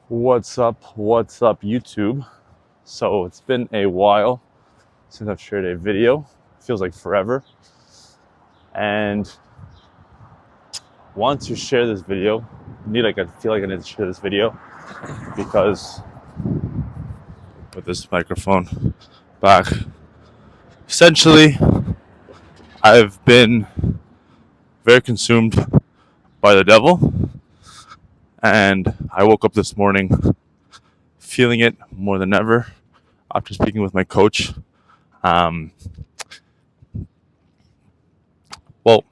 What's up? What's up, YouTube? So it's been a while since I've shared a video. Feels like forever. And want to share this video. I feel like I need to share this video because with this microphone back, essentially, I've been very consumed by the devil, and I woke up this morning feeling it more than ever after speaking with my coach. Um, well,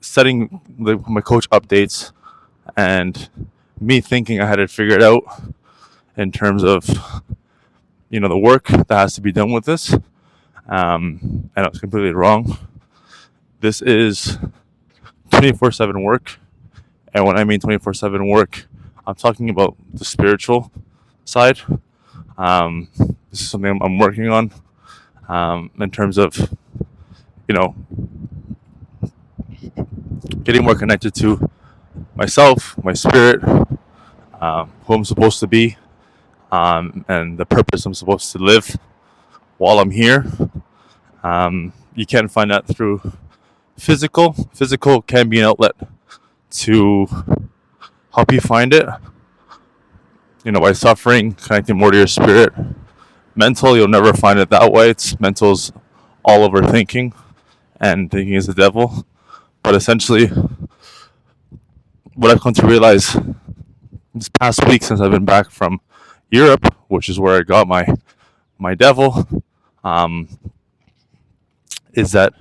setting my coach updates and me thinking I had it figured out in terms of the work that has to be done with this, and I was completely wrong. This is 24/7 work, and when I mean 24/7 work, I'm talking about the spiritual side. This is something I'm working on in terms of getting more connected to myself, my spirit, who I'm supposed to be, and the purpose I'm supposed to live while I'm here. You can't find that through physical. Physical can be an outlet to help you find it, by suffering, connecting more to your spirit. Mental, you'll never find it that way. Mental's all over thinking, and thinking is the devil. But essentially, what I've come to realize this past week since I've been back from Europe, which is where I got my devil, is that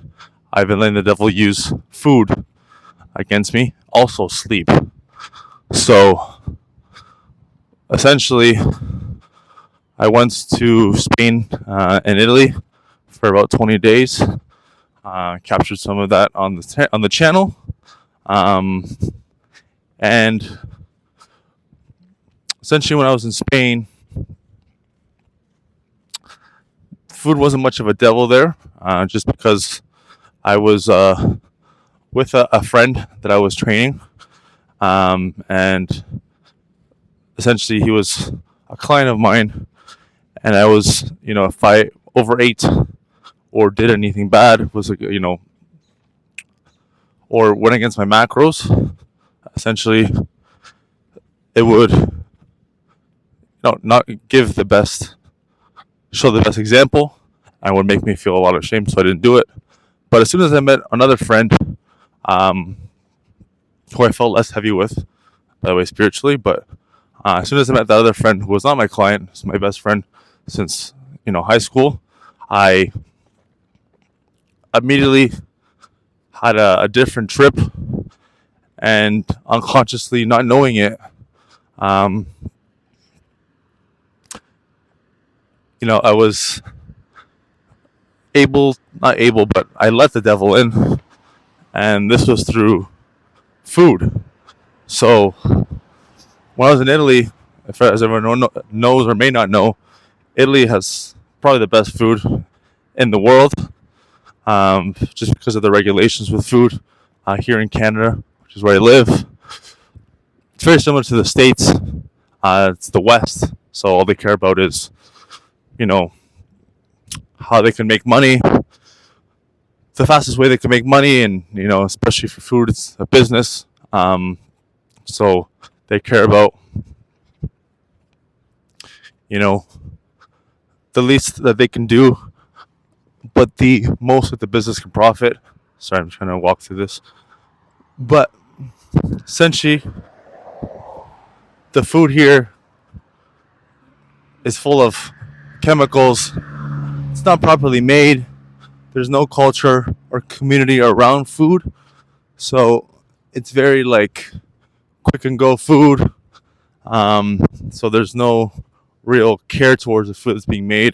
I've been letting the devil use food against me, also sleep. So essentially, I went to Spain and Italy for about 20 days. Captured some of that on the channel, and essentially, when I was in Spain, food wasn't much of a devil there, just because I was with a friend that I was training, and essentially he was a client of mine, and I was, if I overate or did anything bad, or went against my macros, essentially it would not show the best example, and would make me feel a lot of shame, so I didn't do it. But as soon as I met another friend, who I felt less heavy with, by the way, spiritually, but as soon as I met that other friend who was not my client, it's my best friend since high school, I immediately had a different trip, and unconsciously, not knowing it, I was not able, but I let the devil in, and this was through food. So when I was in Italy, as everyone knows or may not know, Italy has probably the best food in the world, just because of the regulations with food. Here in Canada, which is where I live, it's very similar to the States. It's the West, so all they care about is, how they can make money, the fastest way they can make money, and especially for food, it's a business. So they care about, the least that they can do, but the most that the business can profit. Sorry, I'm trying to walk through this. But essentially, the food here is full of chemicals. It's not properly made. There's no culture or community around food. So it's very quick and go food. So there's no real care towards the food that's being made.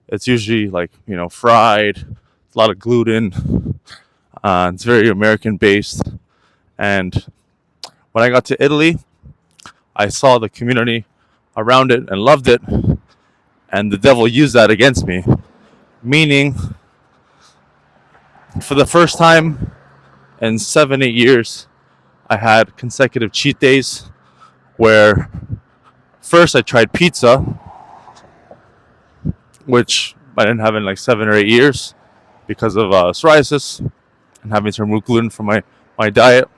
It's usually fried, a lot of gluten. It's very American based. And when I got to Italy, I saw the community around it and loved it. And the devil used that against me. Meaning, for the first time in 7-8 years, I had consecutive cheat days where first I tried pizza, which I didn't have in like 7 or 8 years because of psoriasis and having to remove gluten from my diet.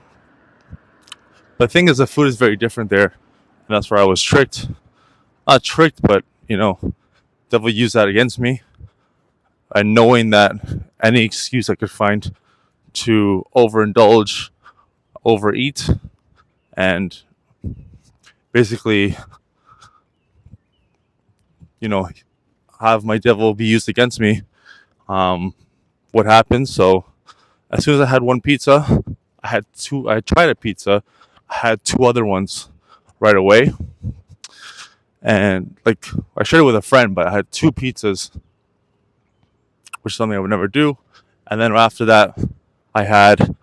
But the thing is, the food is very different there, and that's where I was tricked. Not tricked, but devil used that against me, and knowing that any excuse I could find to overindulge, overeat, and basically, have my devil be used against me. What happened? So as soon as I had one pizza, I tried a pizza. I had two other ones right away. And like I shared it with a friend, but I had two pizzas, which is something I would never do. And then after that, I had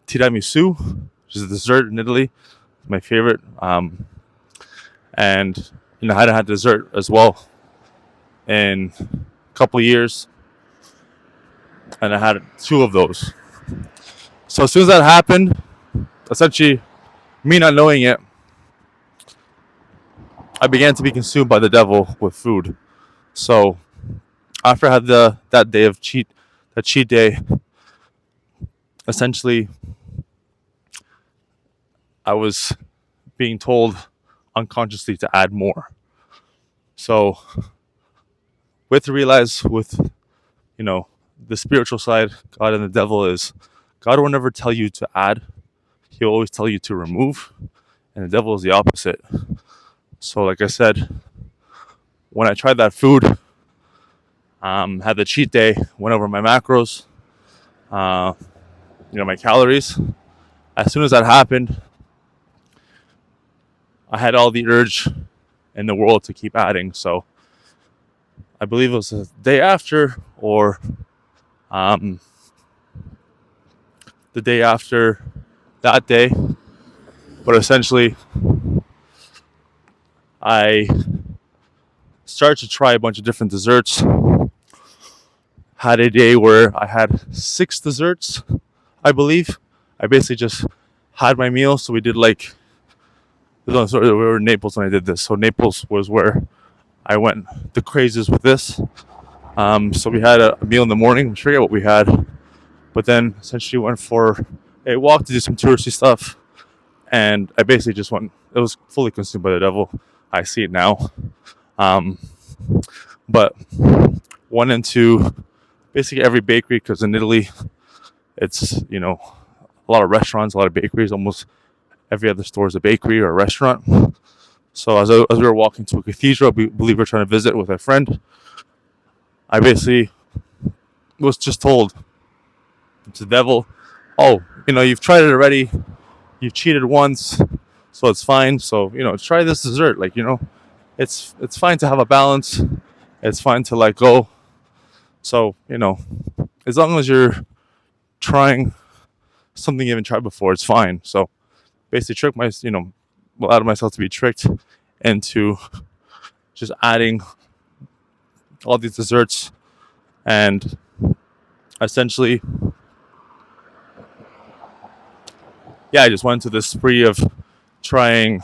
tiramisu, which is a dessert in Italy, my favorite. And I hadn't had dessert as well in a couple of years, and I had two of those. So as soon as that happened, essentially, me not knowing it, I began to be consumed by the devil with food. So after I had that day of cheat day, essentially, I was being told unconsciously to add more. So we have to realize with the spiritual side, God and the devil, is God will never tell you to add. He'll always tell you to remove, and the devil is the opposite. So like I said, when I tried that food, had the cheat day, went over my macros, my calories. As soon as that happened, I had all the urge in the world to keep adding. So I believe it was the day after, or the day after that day. But essentially, I started to try a bunch of different desserts. Had a day where I had 6 desserts, I believe. I basically just had my meal. So we did we were in Naples when I did this. So Naples was where I went the craziest with this. So we had a meal in the morning. I forget what we had. But then essentially went for a walk to do some touristy stuff. And I basically just went, it was fully consumed by the devil. I see it now. But went into basically every bakery, because in Italy, it's, a lot of restaurants, a lot of bakeries. Almost every other store is a bakery or a restaurant. So as we were walking to a cathedral, we believe we're trying to visit with a friend, I basically was just told, it's the devil. Oh, you've tried it already. You've cheated once, so it's fine. So, try this dessert. It's fine to have a balance. It's fine to let go. So, as long as you're trying something you haven't tried before, it's fine. So basically allowed myself to be tricked into just adding all these desserts, and essentially, I just went to this spree of trying.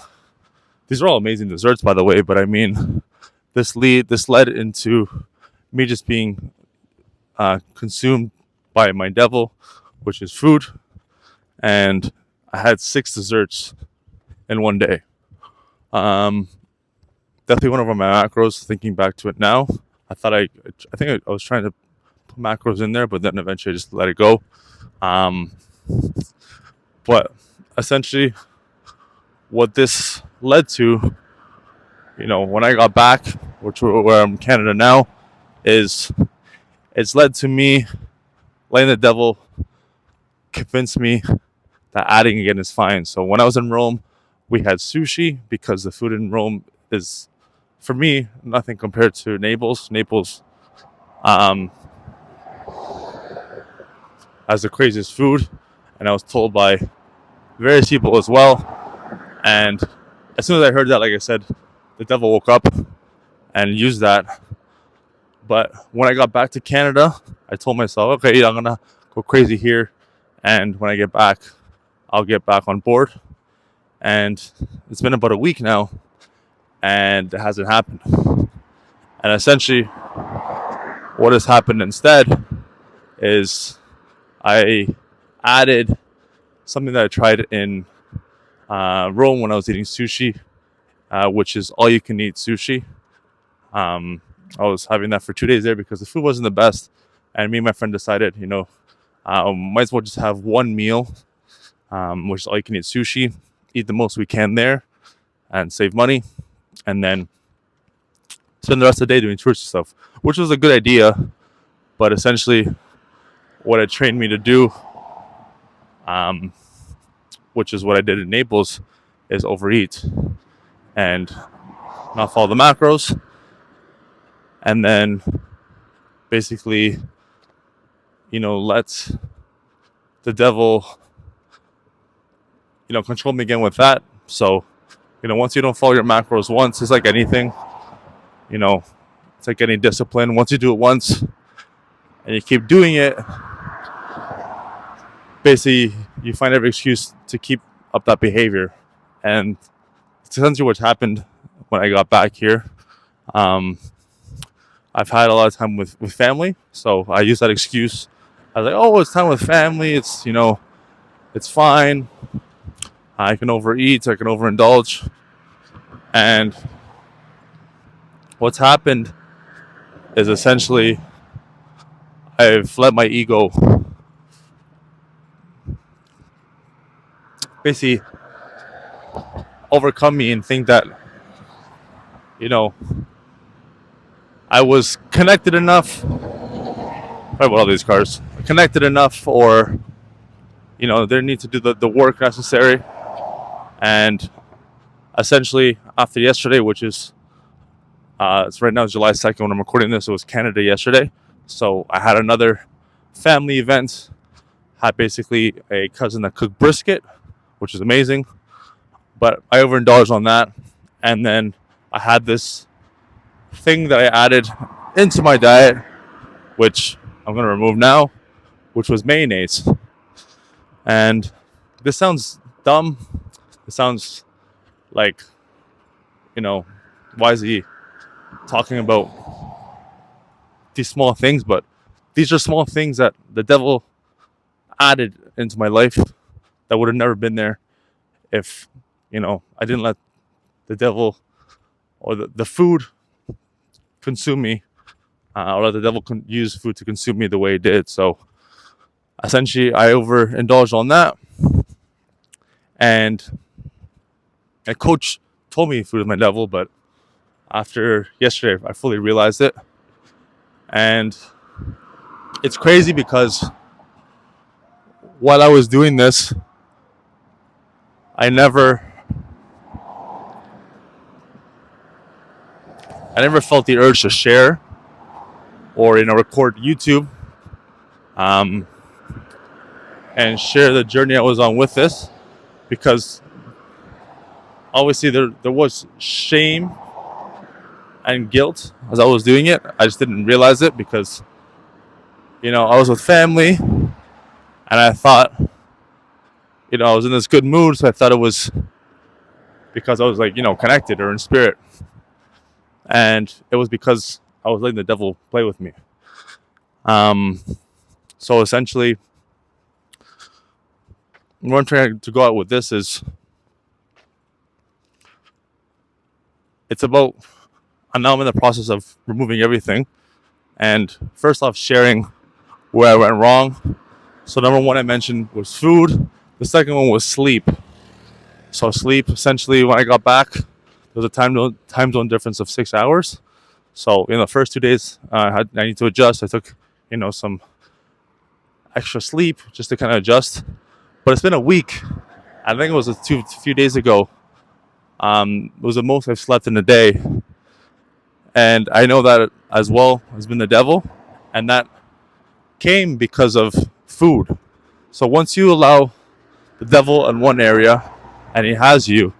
These are all amazing desserts, by the way, but I mean, this led into me just being consumed by my devil, which is food, and I had 6 desserts in one day. Definitely went over my macros. Thinking back to it now, I think I was trying to put macros in there, but then eventually I just let it go. But essentially, what this led to, when I got back, where I'm in Canada now, is it's led to me letting the devil convince me that adding again is fine. So when I was in Rome, we had sushi, because the food in Rome is, for me, nothing compared to Naples. Naples has the craziest food, and I was told by various people as well. And as soon as I heard that, like I said, the devil woke up and used that. But when I got back to Canada, I told myself, okay, I'm gonna go crazy here, and when I get back, I'll get back on board. And it's been about a week now, and it hasn't happened. And essentially, what has happened instead is I added something that I tried in Rome when I was eating sushi, which is all you can eat sushi. I was having that for 2 days there because the food wasn't the best, and me and my friend decided, might as well just have one meal, which is all you can eat sushi, eat the most we can there, and save money, and then spend the rest of the day doing touristy stuff, which was a good idea. But essentially, what it trained me to do, which is what I did in Naples, is overeat and not follow the macros, and then basically, let the devil, control me again with that. So, once you don't follow your macros once, it's like anything, it's like any discipline. Once you do it once and you keep doing it, basically you find every excuse to keep up that behavior. And it's essentially what's happened when I got back here. I've had a lot of time with family, so I use that excuse. I was like, oh, it's time with family. It's, it's fine. I can overeat. I can overindulge. And what's happened is essentially I've let my ego basically overcome me and think that, I was connected enough. Sorry about all these cars. Connected enough, or they need to do the work necessary. And essentially, after yesterday, which is it's right now July 2nd when I'm recording this, it was Canada yesterday. So I had another family event. Had basically a cousin that cooked brisket, which is amazing. But I overindulged on that, and then I had this thing that I added into my diet, which I'm going to remove now, which was mayonnaise. And this sounds dumb. It sounds like, why is he talking about these small things? But these are small things that the devil added into my life that would have never been there if, I didn't let the devil or the food consume me, or let the devil use food to consume me the way it did. So essentially, I overindulged on that. And a coach told me food is my devil, but after yesterday, I fully realized it. And it's crazy because while I was doing this, I never felt the urge to share or record YouTube and share the journey I was on with this, because obviously there was shame and guilt as I was doing it. I just didn't realize it because I was with family and I thought I was in this good mood, so I thought it was because I was like connected or in spirit. And it was because I was letting the devil play with me. So essentially, what I'm trying to go out with this is, it's about, and now I'm in the process of removing everything. And first off, sharing where I went wrong. So number one I mentioned was food. The second one was sleep. So sleep, essentially, when I got back, there was a time zone difference of 6 hours. So in the first 2 days, I need to adjust. I took, some extra sleep just to kind of adjust. But it's been a week. I think it was a few days ago. It was the most I've slept in a day. And I know that as well has been the devil. And that came because of food. So once you allow the devil in one area and he has you,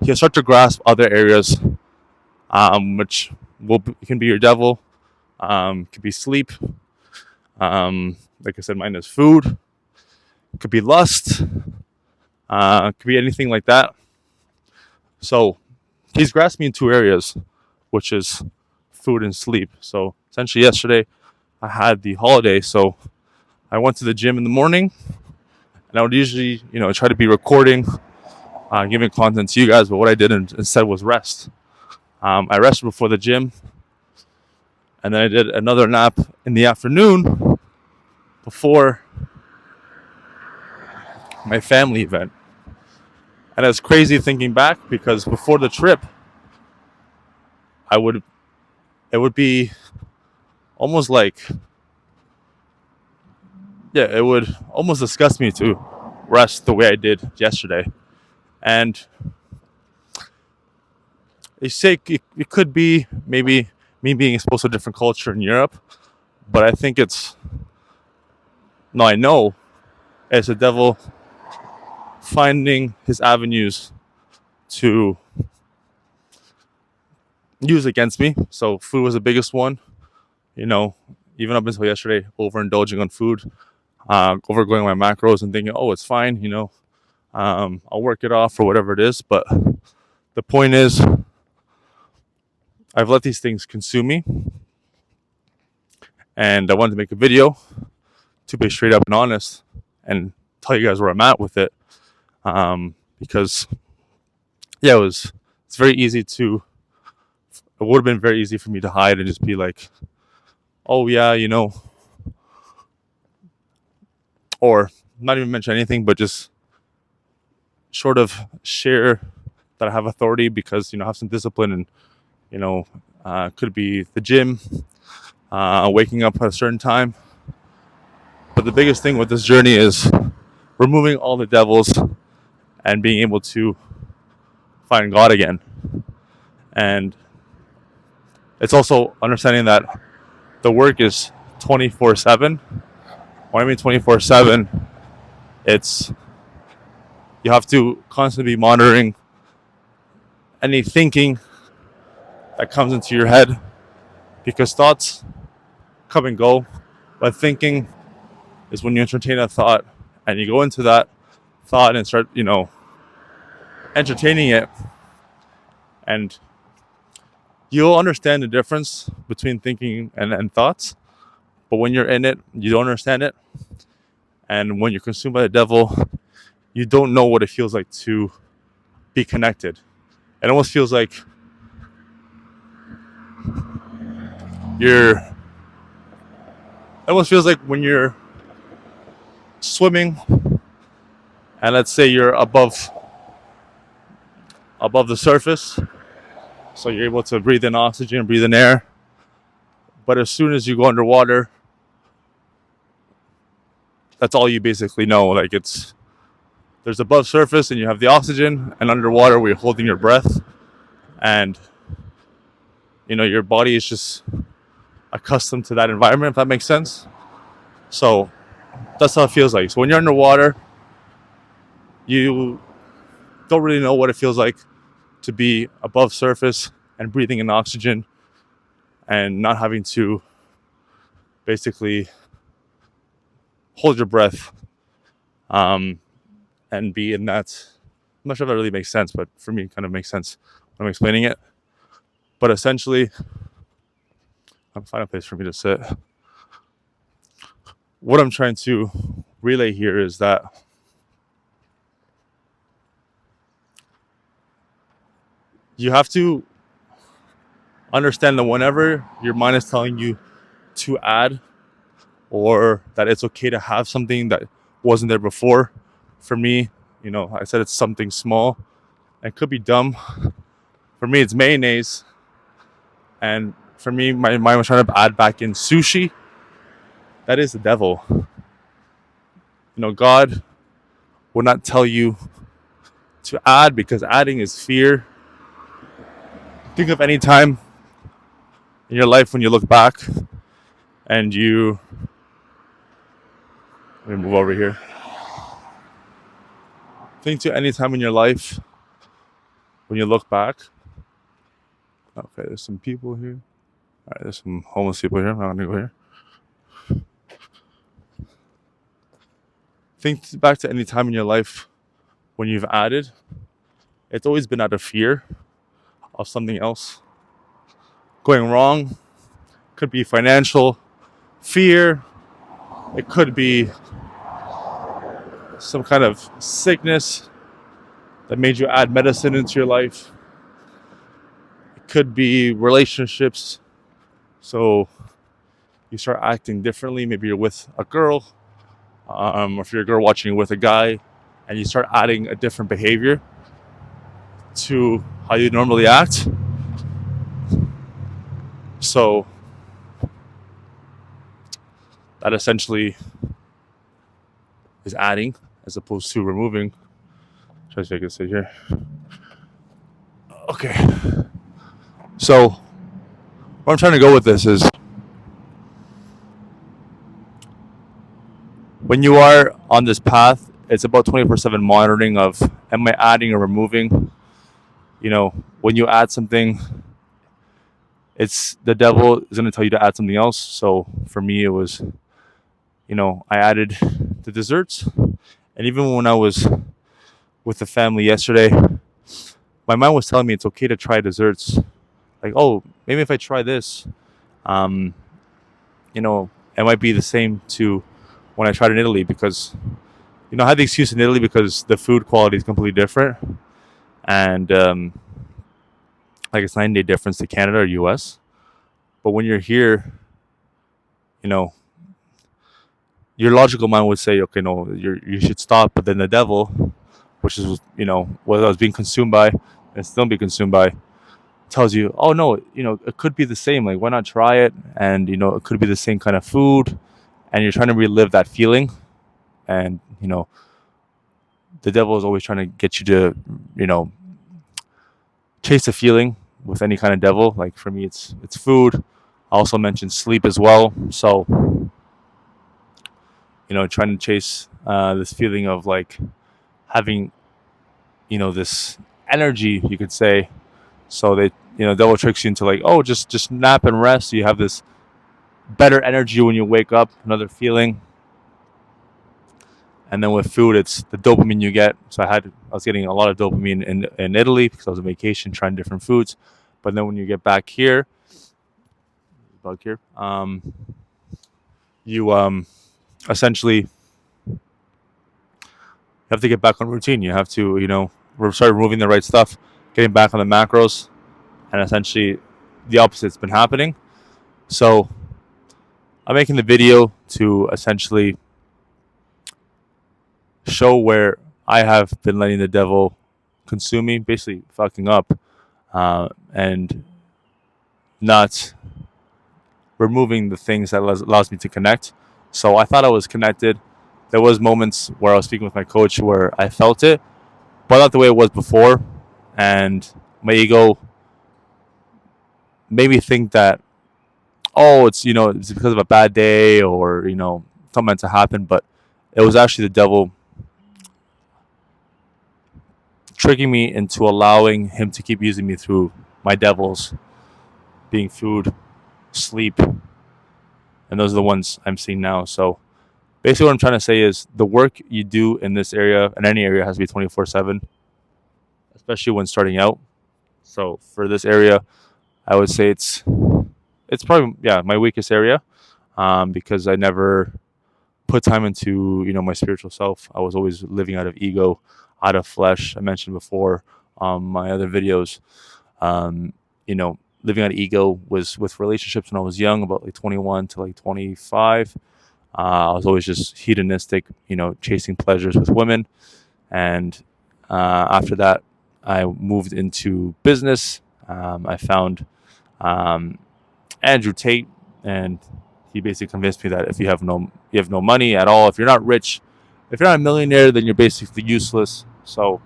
he'll start to grasp other areas, which can be your devil, could be sleep, like I said, mine is food, it could be lust, it could be anything like that. So he's grasped me in two areas, which is food and sleep. So essentially, yesterday I had the holiday, so I went to the gym in the morning, and I would usually, try to be recording, giving content to you guys. But what I did instead was rest. I rested before the gym, and then I did another nap in the afternoon before my family event. And it's crazy thinking back, because before the trip, it would be almost like, it would almost disgust me to rest the way I did yesterday. And they say it could be maybe me being exposed to a different culture in Europe, but I think I know it's the devil finding his avenues to use against me. So food was the biggest one, even up until yesterday, overindulging on food, overgoing my macros and thinking, oh, it's fine, I'll work it off or whatever it is. But the point is, I've let these things consume me, and I wanted to make a video to be straight up and honest and tell you guys where I'm at with it, because it's very easy to, it would have been very easy for me to hide and just be like, oh yeah, or not even mention anything, but just sort of share that I have authority because, I have some discipline, and could be the gym, waking up at a certain time. But the biggest thing with this journey is removing all the devils and being able to find God again. And it's also understanding that the work is 24/7. When I mean 24/7, it's, you have to constantly be monitoring any thinking that comes into your head, because thoughts come and go, but thinking is when you entertain a thought and you go into that thought and start, entertaining it, and you'll understand the difference between thinking and thoughts. But when you're in it, you don't understand it. And when you're consumed by the devil, you don't know what it feels like to be connected. It almost feels like when you're swimming, and let's say you're above the surface, so you're able to breathe in oxygen, breathe in air. But as soon as you go underwater, that's all you basically know. Like, there's above surface and you have the oxygen, and underwater where you're holding your breath, and your body is just accustomed to that environment, if that makes sense. So that's how it feels like. So when you're underwater, you don't really know what it feels like to be above surface and breathing in oxygen and not having to basically hold your breath, and be in that. I'm not sure if that really makes sense, but for me it kind of makes sense when I'm explaining it. But essentially, I'm finding a place for me to sit. What I'm trying to relay here is that you have to understand that whenever your mind is telling you to add, or that it's okay to have something that wasn't there before, for me, I said it's something small and could be dumb. For me, it's mayonnaise. And for me, my mind was trying to add back in sushi. That is the devil. God will not tell you to add, because adding is fear. Think of any time in your life when you look back and let me move over here. Think to any time in your life when you look back. Okay, there's some people here. All right, there's some homeless people here. I'm not going to go here. Think back to any time in your life when you've added. It's always been out of fear. of something else going wrong. Could be financial fear. It could be some kind of sickness that made you add medicine into your life. It could be relationships. So you start acting differently. Maybe you're with a girl, or if you're a girl watching with a guy, and you start adding a different behavior to how you normally act. So that essentially is adding as opposed to removing. Try to take a sit here. Okay. So where I'm trying to go with this is when you are on this path, it's about 24/7 monitoring of, am I adding or removing? You know, when you add something, it's the devil is going to tell you to add something else. So for me, it was, I added the desserts. And even when I was with the family yesterday, my mind was telling me it's okay to try desserts. Like, oh, maybe if I try this, it might be the same to when I tried in Italy, because, I had the excuse in Italy because the food quality is completely different. And like it's 9-day difference to Canada or US. But when you're here, your logical mind would say, okay, no, you should stop. But then the devil, which is, what I was being consumed by and still be consumed by, tells you, oh no, it could be the same. Like, why not try it? And, it could be the same kind of food. And you're trying to relive that feeling. And, the devil is always trying to get you to, chase a feeling with any kind of devil. Like for me, it's food. I also mentioned sleep as well. So, trying to chase this feeling of like having, this energy, you could say. So they, devil tricks you into like, oh, just nap and rest. So you have this better energy when you wake up, another feeling. And then with food, it's the dopamine you get. So I was getting a lot of dopamine in Italy because I was on vacation trying different foods. But then when you get back here, you essentially have to get back on routine. You have to, start removing the right stuff, getting back on the macros, and essentially the opposite's been happening. So I'm making the video to essentially show where I have been letting the devil consume me, basically fucking up, and not removing the things that allows me to connect. So I thought I was connected. There was moments where I was speaking with my coach where I felt it, but not the way it was before. And my ego made me think that, oh, it's because of a bad day or something meant to happen. But it was actually the devil tricking me into allowing him to keep using me through my devils, being food, sleep, and those are the ones I'm seeing now. So basically what I'm trying to say is the work you do in this area, in any area, has to be 24/7, especially when starting out. So for this area, I would say it's probably, my weakest area, because I never put time into, my spiritual self. I was always living out of ego, out of flesh. I mentioned before my other videos, living out of ego was with relationships when I was young, about like 21 to like 25. I was always just hedonistic, chasing pleasures with women. And after that, I moved into business. I found Andrew Tate, and he basically convinced me that if you have no money at all, if you're not rich, if you're not a millionaire, then you're basically useless. So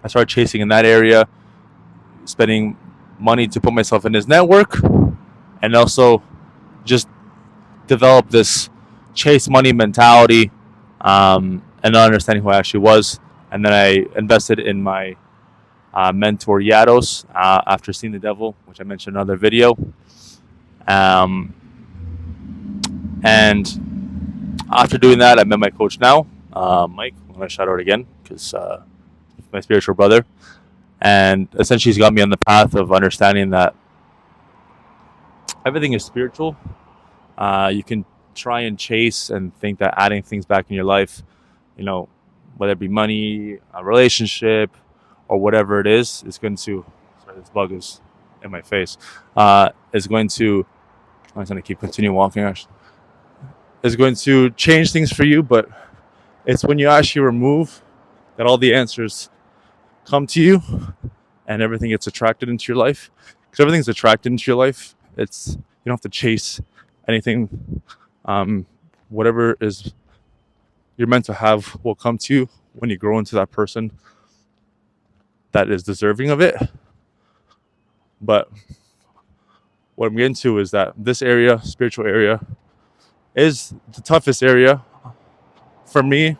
I started chasing in that area, spending money to put myself in his network, and also just develop this chase money mentality, and not understanding who I actually was. And then I invested in my mentor Yados after seeing the devil, which I mentioned in another video. And after doing that, I met my coach now, Mike. I'm going to shout out again because my spiritual brother. And essentially, he's got me on the path of understanding that everything is spiritual. You can try and chase and think that adding things back in your life, you know, whether it be money, a relationship, or whatever it is going to. Sorry, this bug is in my face. Is going to. I'm just going to keep continuing walking. Actually, is going to change things for you, but it's when you actually remove that all the answers come to you, and everything gets attracted into your life. Because everything's attracted into your life. It's you don't have to chase anything. Whatever is you're meant to have will come to you when you grow into that person that is deserving of it. But what I'm getting to is that this area, spiritual area, is the toughest area for me,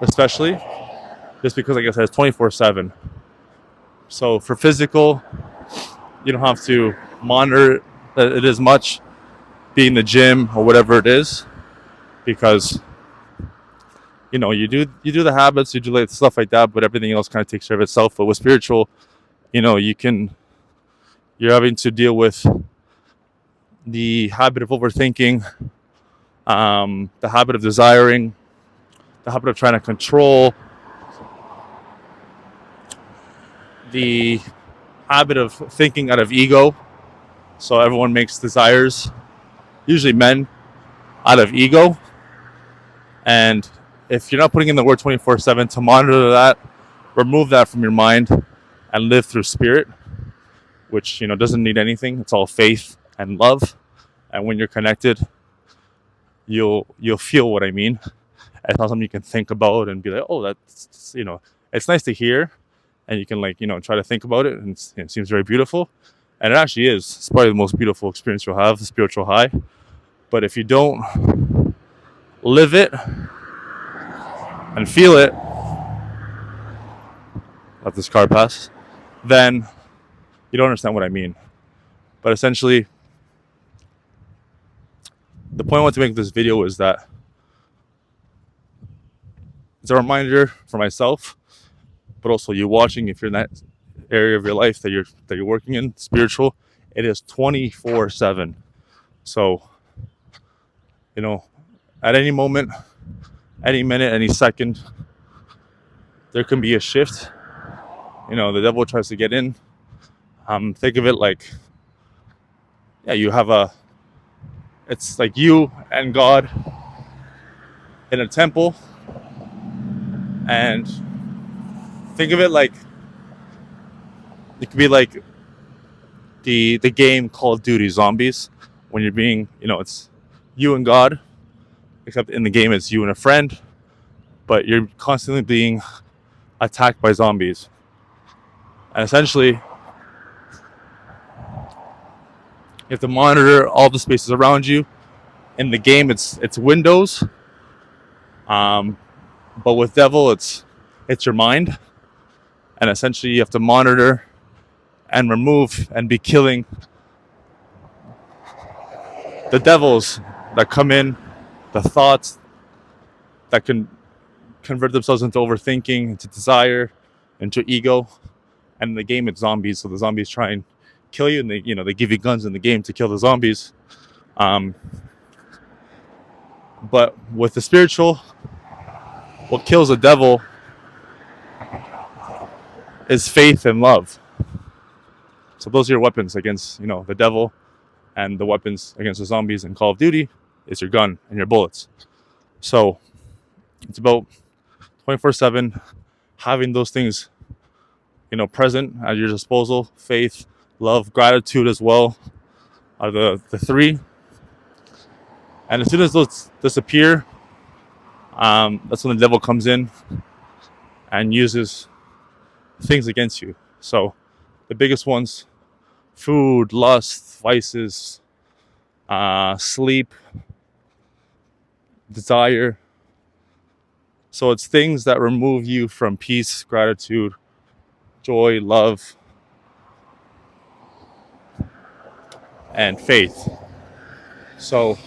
especially just because, like I said, it's 24/7. So for physical, you don't have to monitor it as much, be in the gym or whatever it is, because you do the habits, you do like stuff like that, but everything else kind of takes care of itself. But with spiritual, you're having to deal with the habit of overthinking, the habit of desiring, the habit of trying to control, the habit of thinking out of ego. So everyone makes desires, usually men, out of ego. And if you're not putting in the word 24/7 to monitor that, remove that from your mind and live through spirit, which doesn't need anything. It's all faith and love. And when you're connected, you'll feel what I mean. It's not something you can think about and be like, oh, that's it's nice to hear, and you can try to think about it, and it seems very beautiful, and it actually is. It's probably the most beautiful experience you'll have, the spiritual high. But if you don't live it and feel it, let this car pass, then you don't understand what I mean. But essentially, the point I want to make this video is that it's a reminder for myself, but also you watching, if you're in that area of your life that you're working in, spiritual, it is 24/7. So, at any moment, any minute, any second, there can be a shift. The devil tries to get in. Think of it like, it's like you and God in a temple, and think of it like, it could be like the game Call of Duty Zombies, when you're being, it's you and God, except in the game it's you and a friend, but you're constantly being attacked by zombies. And essentially, you have to monitor all the spaces around you. In the game, it's windows, but with devil, it's your mind. And essentially, you have to monitor and remove and be killing the devils that come in, the thoughts that can convert themselves into overthinking, into desire, into ego. And in the game, it's zombies, so the zombies try and kill you, and they give you guns in the game to kill the zombies. But with the spiritual, what kills the devil is faith and love. So those are your weapons against the devil, and the weapons against the zombies in Call of Duty is your gun and your bullets. So it's about 24/7 having those things present at your disposal. Faith, love, gratitude as well are the three. And as soon as those disappear, that's when the devil comes in and uses things against you. So the biggest ones: food, lust, vices, sleep, desire. So it's things that remove you from peace, gratitude, joy, love, and faith. So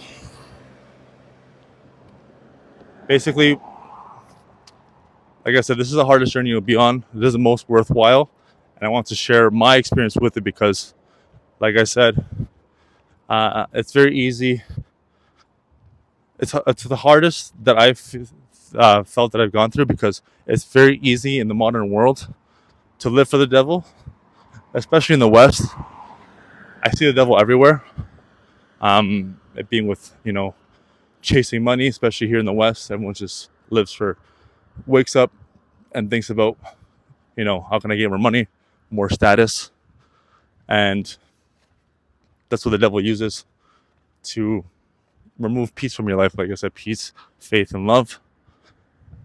basically, like I said, this is the hardest journey you'll be on. It is the most worthwhile. and I want to share my experience with it because, like I said, it's very easy. It's the hardest that I've felt that I've gone through because it's very easy in the modern world to live for the devil, especially in the West. I see the devil everywhere. It being with, chasing money, especially here in the West. Everyone just wakes up and thinks about, how can I get more money, more status? And that's what the devil uses to remove peace from your life. Like I said, peace, faith, and love.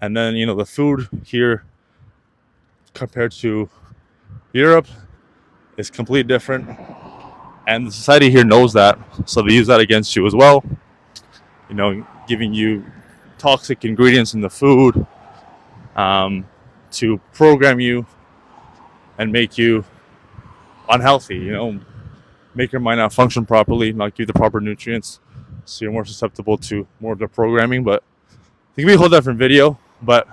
And then, the food here compared to Europe is completely different. And the society here knows that. So they use that against you as well. Giving you toxic ingredients in the food to program you and make you unhealthy, make your mind not function properly, not give you the proper nutrients. So you're more susceptible to more of the programming. But it can be a whole different video. But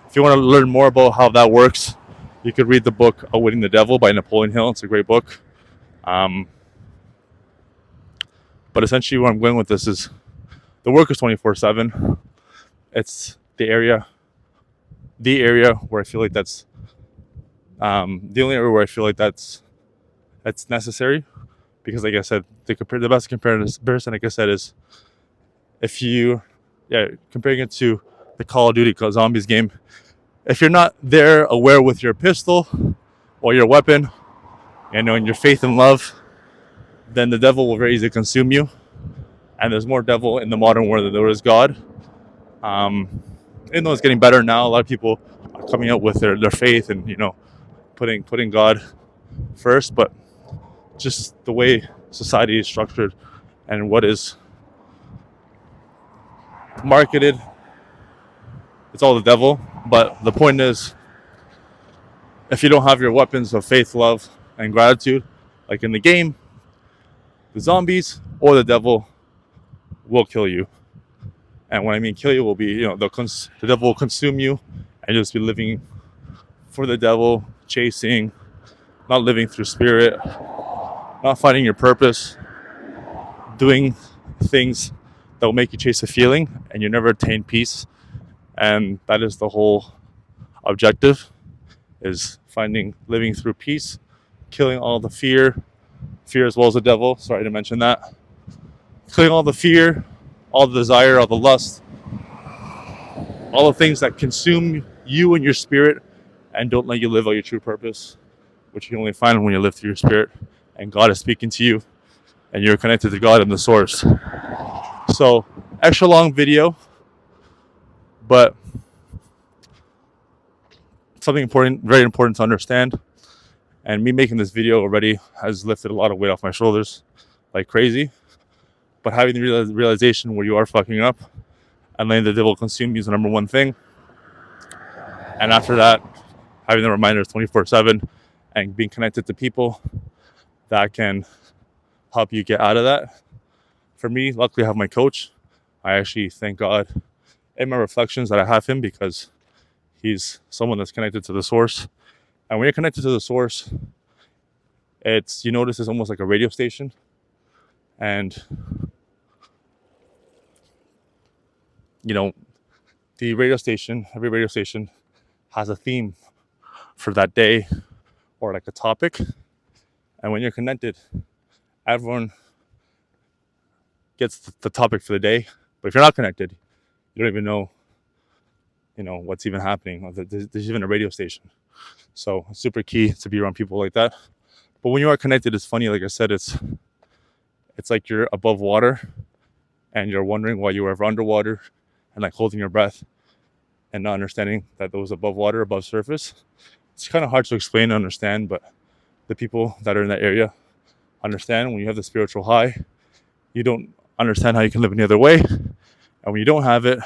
if you want to learn more about how that works, you could read the book Outwitting the Devil by Napoleon Hill. It's a great book. But essentially where I'm going with this is the work is 24/7. It's the area where I feel like that's the only area where I feel like that's necessary. Because like I said, the best comparison, like I said, is if you, comparing it to the Call of Duty Zombies game, if you're not there aware with your pistol or your weapon, and your faith and love, then the devil will very easily consume you. And there's more devil in the modern world than there is God. Even though it's getting better now, a lot of people are coming out with their faith and putting God first, but just the way society is structured and what is marketed, it's all the devil. But the point is, if you don't have your weapons of faith, love, and gratitude, like in the game, the zombies or the devil will kill you. And when I mean kill you, will be, the devil will consume you, and you'll just be living for the devil, chasing, not living through spirit, not finding your purpose, doing things that will make you chase a feeling, and you never attain peace. And that is the whole objective, is living through peace, killing all the fear as well as the devil. Sorry to mention that. Killing all the fear, all the desire, all the lust, all the things that consume you and your spirit and don't let you live out your true purpose, which you can only find when you live through your spirit and God is speaking to you and you're connected to God and the source. So, extra long video, but something important, very important to understand. And me making this video already has lifted a lot of weight off my shoulders like crazy. But having the realization where you are fucking up and letting the devil consume you is the number one thing. And after that, having the reminders 24/7 and being connected to people that can help you get out of that. For me, luckily I have my coach. I actually thank God in my reflections that I have him, because he's someone that's connected to the source. And when you're connected to the source, you notice it's almost like a radio station. And every radio station has a theme for that day or like a topic. And when you're connected, everyone gets the topic for the day. But if you're not connected, you don't even know, what's even happening. There's even a radio station. So it's super key to be around people like that. But when you are connected, it's funny. Like I said, it's like you're above water and you're wondering why you were ever underwater and like holding your breath and not understanding that those above water, above surface. It's kind of hard to explain and understand, but the people that are in that area understand. When you have the spiritual high, you don't understand how you can live any other way. And when you don't have it,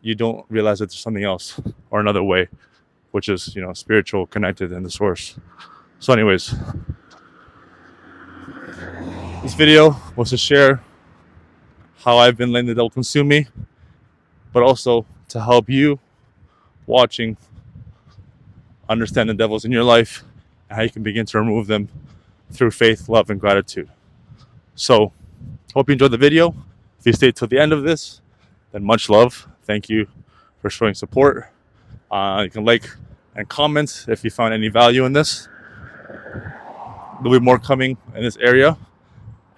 you don't realize that there's something else or another way, which is, spiritual, connected in the source. So anyways, this video was to share how I've been letting the devil consume me, but also to help you watching understand the devils in your life and how you can begin to remove them through faith, love, and gratitude. So, hope you enjoyed the video. If you stayed till the end of this, then much love. Thank you for showing support. You can like and comment if you found any value in this. There'll be more coming in this area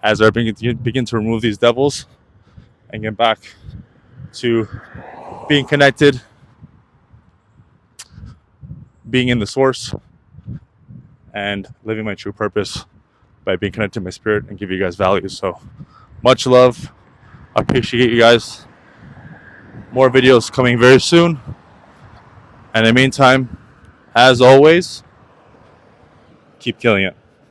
as I begin to remove these devils and get back to being connected, being in the source, and living my true purpose by being connected to my spirit and give you guys value. So much love. I appreciate you guys. More videos coming very soon. And in the meantime, as always, keep killing it.